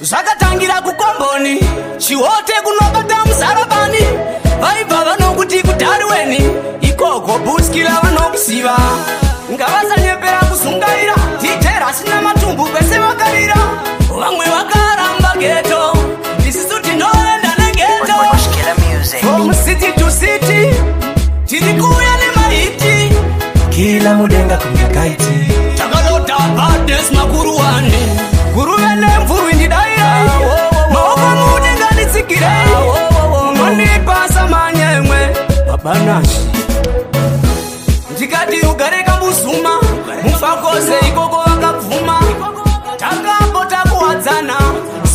Zvakatangira kukomboni, chiwote kunobata musarabani. Vaibva vanokuti kudhariweni, ikoko buskila vanokusiva. Ngavasanyepera kusungaira, titera asina matumbu pese vakarira. Vamwe vakaramba geto, isisu tinoenda negeto. From city to city, tiri kuuya nemahiti. Kila mudenga kumekaiti, takalota bades makuru wani. Guruve nemvuru indidaira, maoko mudenga nitsikire. Unondipasa manyemwe, babanashi. Ndikati ugare kambuzuma, mufakoze ikoko vakabvuma. Takambo takuwadzana,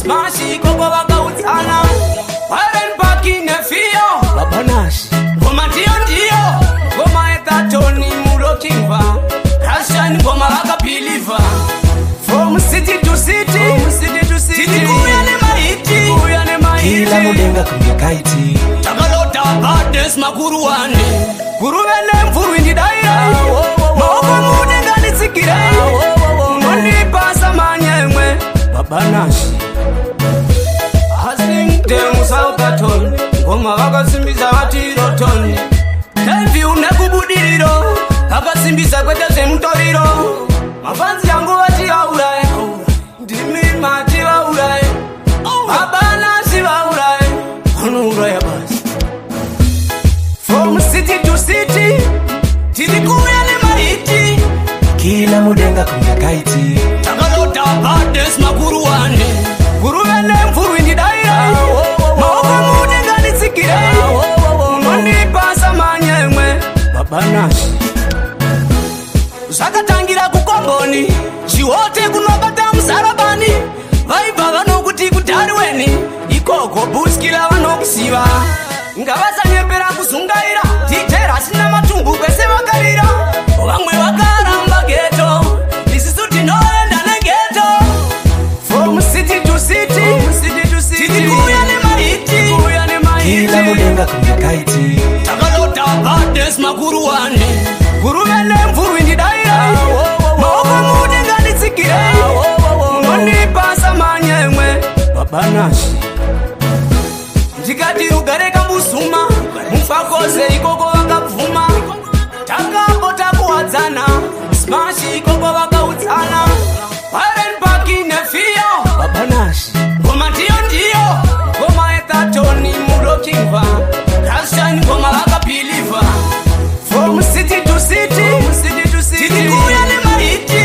smash ikoko vakaudzana. Iron Park nefiyo, babanashi. Ngoma ndiyo, ngoma ekatoni mulokingwa. Russian ngoma vakapiliva. From city to city, tiri kuuya nemahiti. Kila mudenga kumekaiti, takalota bades makuru wani. Guruve nemvuru indidaira, maoko mudenga nitsikire. Unondipasa manyemwe, babanashi. Asingde musaukaton, ngoma vakasimbisa vati rotoni. Tenvyu nekubudiriro, vakasimbisa kwete zvemutoriro. Mafanzi yangu vati vauraye, ndimi mati vauraye. Babanashi vauraye, vanouraya basi. From city to city, tiri kuuya nemahiti. Kila mudenga kumekaiti, takalota bades makuru wani. Guruve nemvuru indidaira, maoko mudenga nitsikire. Unondipasa manyemwe, babanashi. Zvakatangira kukomboni, chiwote kunobata musarabani. Vaibva vanokuti kudhariweni, ikoko buskila vanokusiva. Ngavasanyepera kusungaira, titera asina matumbu pese vakarira. Vamwe vakaramba geto, isisu tinoenda negeto. From city to city, tiri kuuya nemahiti. Kila mudenga kumekaiti, takalota bades makuru wani. Guruve nemvuru indidaira, maoko mudenga nitsikire. Unondipasa manyemwe, babanashi. Ndikati ugare kambuzuma, mufakoze ikoko vakabvuma. Takambo takuwadzana, smash ikoko vakaudzana. Iron Park nefiyo, babanashi. Ngoma ndiyo, ngoma ekatoni mulokingwa. Russian ngoma vakapiliva. From city to city, tiri kuuya nemahiti.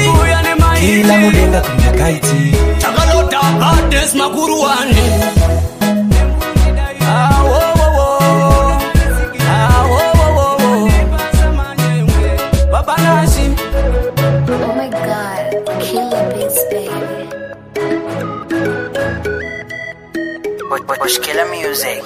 Kila mudenga kumekaiti, takalota bades makuru wani. Oh my God, killer beats, baby. Killer music.